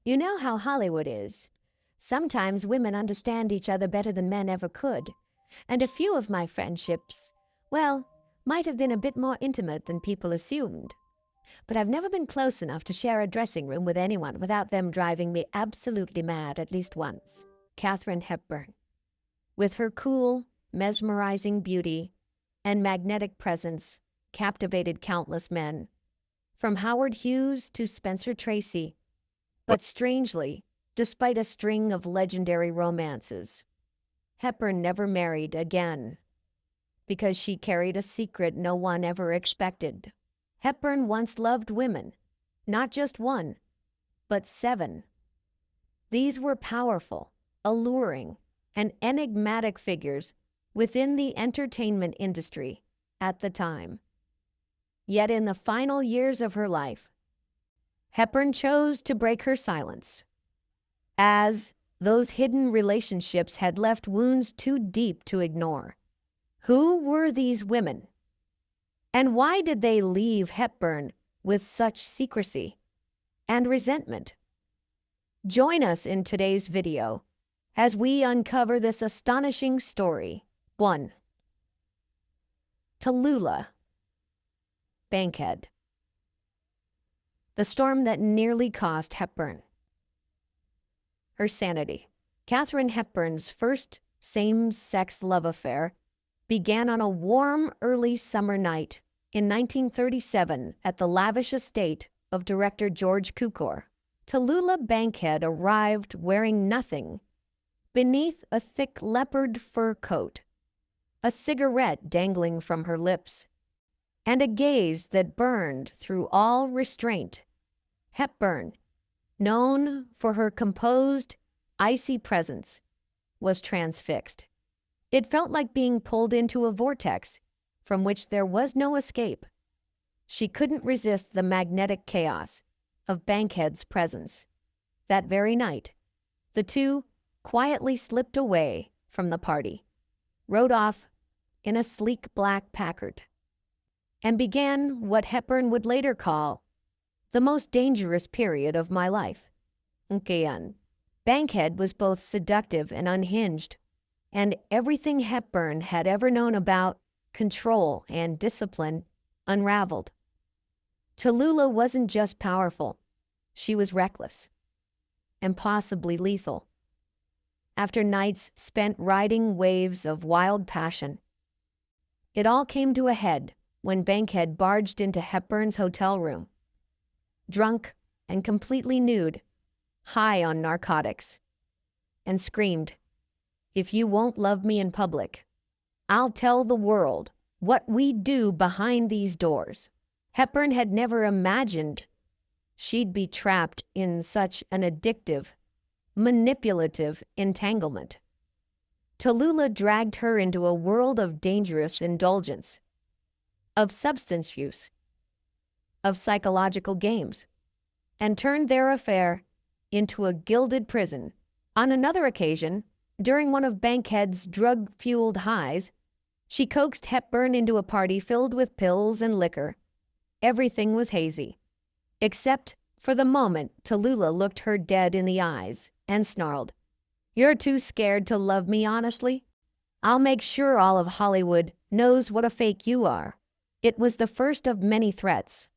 You know how Hollywood is. Sometimes women understand each other better than men ever could. And a few of my friendships, well, might have been a bit more intimate than people assumed. But I've never been close enough to share a dressing room with anyone without them driving me absolutely mad at least once. Katharine Hepburn. With her cool, mesmerizing beauty and magnetic presence, captivated countless men, from Howard Hughes to Spencer Tracy. But strangely, despite a string of legendary romances, Hepburn never married again because she carried a secret no one ever expected. Hepburn once loved women, not just one, but 7. These were powerful, alluring, and enigmatic figures within the entertainment industry at the time. Yet in the final years of her life, Hepburn chose to break her silence, as those hidden relationships had left wounds too deep to ignore. Who were these women? And why did they leave Hepburn with such secrecy and resentment? Join us in today's video as we uncover this astonishing story. 1. Tallulah, Bankhead. The storm that nearly cost Hepburn her sanity. Katharine Hepburn's first same-sex love affair began on a warm, early summer night in 1937 at the lavish estate of director George Cukor. Tallulah Bankhead arrived wearing nothing beneath a thick leopard fur coat, a cigarette dangling from her lips, and a gaze that burned through all restraint. Hepburn, known for her composed, icy presence, was transfixed. It felt like being pulled into a vortex from which there was no escape. She couldn't resist the magnetic chaos of Bankhead's presence. That very night, the two quietly slipped away from the party, rode off in a sleek black Packard, and began what Hepburn would later call the most dangerous period of my life. Bankhead was both seductive and unhinged, and everything Hepburn had ever known about control and discipline unraveled. Tallulah wasn't just powerful, she was reckless and possibly lethal. After nights spent riding waves of wild passion, it all came to a head when Bankhead barged into Hepburn's hotel room, drunk and completely nude, high on narcotics, and screamed, "If you won't love me in public, I'll tell the world what we do behind these doors." Hepburn had never imagined she'd be trapped in such an addictive, manipulative entanglement. Tallulah dragged her into a world of dangerous indulgence, of substance use, of psychological games, and turned their affair into a gilded prison. On another occasion, during one of Bankhead's drug-fueled highs, she coaxed Hepburn into a party filled with pills and liquor. Everything was hazy, except for the moment Tallulah looked her dead in the eyes and snarled, "You're too scared to love me honestly? I'll make sure all of Hollywood knows what a fake you are." It was the first of many threats,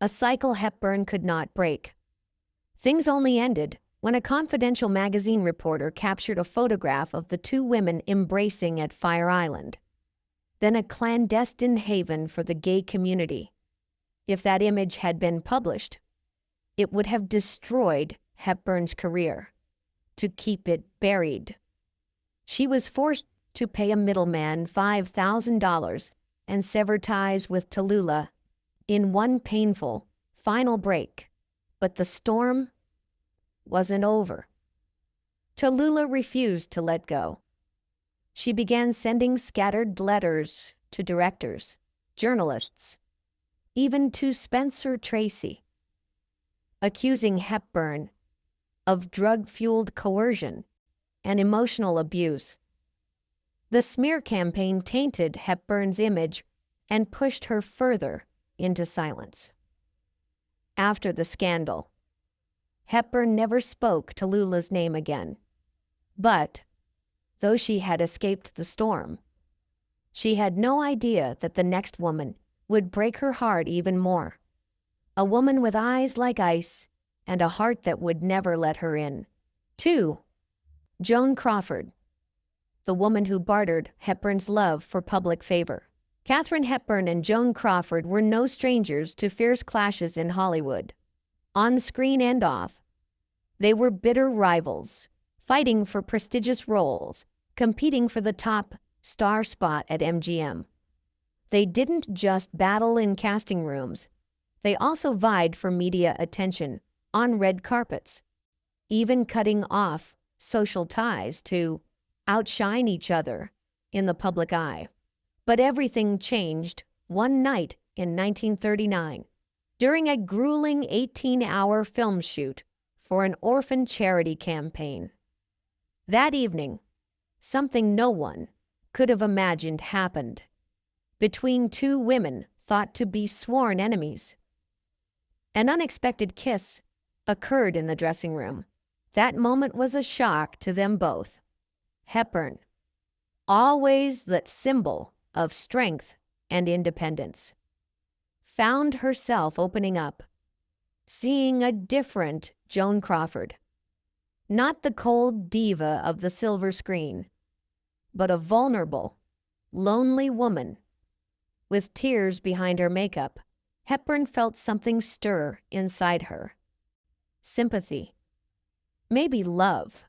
a cycle Hepburn could not break. Things only ended when a confidential magazine reporter captured a photograph of the two women embracing at Fire Island, then a clandestine haven for the gay community. If that image had been published, it would have destroyed Hepburn's career. To keep it buried, she was forced to pay a middleman $5,000 and sever ties with Tallulah in one painful, final break. But the storm wasn't over. Tallulah refused to let go. She began sending scattered letters to directors, journalists, even to Spencer Tracy, accusing Hepburn of drug-fueled coercion and emotional abuse. The smear campaign tainted Hepburn's image and pushed her further into silence. After the scandal, Hepburn never spoke Tallulah's name again. But, though she had escaped the storm, she had no idea that the next woman would break her heart even more. A woman with eyes like ice and a heart that would never let her in. 2. Joan Crawford, the woman who bartered Hepburn's love for public favor. Katharine Hepburn and Joan Crawford were no strangers to fierce clashes in Hollywood. On screen and off, they were bitter rivals, fighting for prestigious roles, competing for the top star spot at MGM. They didn't just battle in casting rooms. They also vied for media attention on red carpets, even cutting off social ties to outshine each other in the public eye. But everything changed one night in 1939 during a grueling 18-hour film shoot for an orphan charity campaign. That evening, something no one could have imagined happened between two women thought to be sworn enemies. An unexpected kiss occurred in the dressing room. That moment was a shock to them both. Hepburn, always that symbol of strength and independence, found herself opening up, seeing a different Joan Crawford. Not the cold diva of the silver screen, but a vulnerable, lonely woman. With tears behind her makeup, Hepburn felt something stir inside her. Sympathy. Maybe love.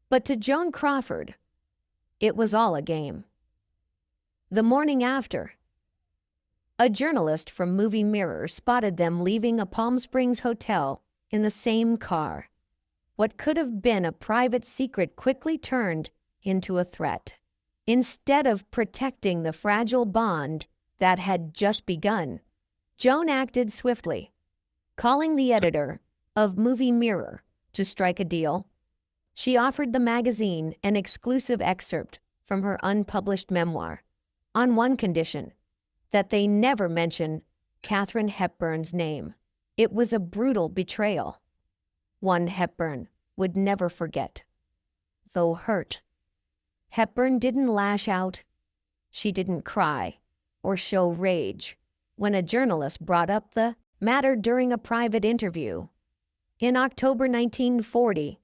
But to Joan Crawford, it was all a game. The morning after, a journalist from Movie Mirror spotted them leaving a Palm Springs hotel in the same car. What could have been a private secret quickly turned into a threat. Instead of protecting the fragile bond that had just begun, Joan acted swiftly, calling the editor of Movie Mirror to strike a deal. She offered the magazine an exclusive excerpt from her unpublished memoir, on one condition, that they never mention Katharine Hepburn's name. It was a brutal betrayal, one Hepburn would never forget. Though hurt, Hepburn didn't lash out. She didn't cry or show rage when a journalist brought up the matter during a private interview. In October 1940,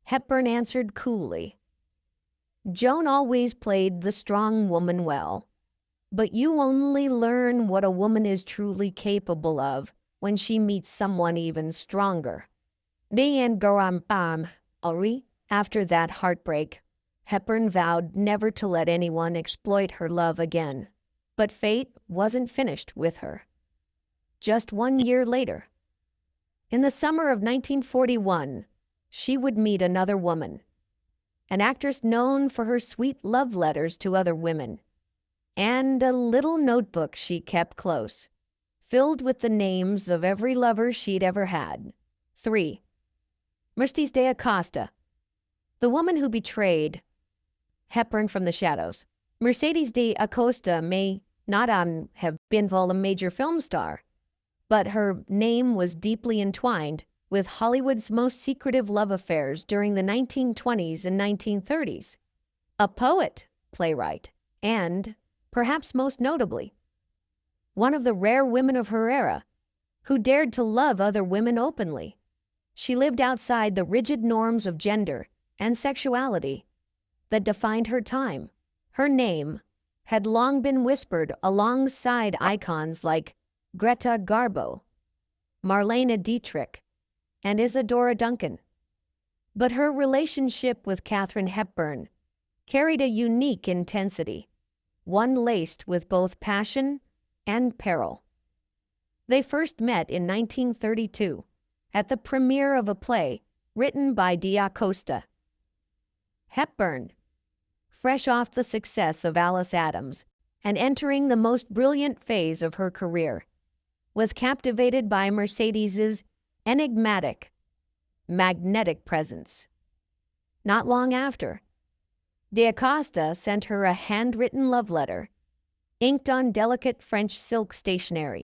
Hepburn answered coolly, "Joan always played the strong woman well, but you only learn what a woman is truly capable of when she meets someone even stronger." After that heartbreak, Hepburn vowed never to let anyone exploit her love again. But fate wasn't finished with her. Just 1 year later, in the summer of 1941, she would meet another woman, an actress known for her sweet love letters to other women, and a little notebook she kept close, filled with the names of every lover she'd ever had. 3. Mercedes de Acosta, the woman who betrayed Hepburn from the shadows. Mercedes de Acosta may not have been a major film star, but her name was deeply entwined with Hollywood's most secretive love affairs during the 1920s and 1930s. A poet, playwright, and, perhaps most notably, one of the rare women of her era who dared to love other women openly. She lived outside the rigid norms of gender and sexuality that defined her time. Her name had long been whispered alongside icons like Greta Garbo, Marlene Dietrich, and Isadora Duncan. But her relationship with Katharine Hepburn carried a unique intensity, one laced with both passion and peril. They first met in 1932 at the premiere of a play written by de Acosta. Hepburn, fresh off the success of Alice Adams and entering the most brilliant phase of her career, was captivated by Mercedes's enigmatic, magnetic presence. Not long after, de Acosta sent her a handwritten love letter, inked on delicate French silk stationery.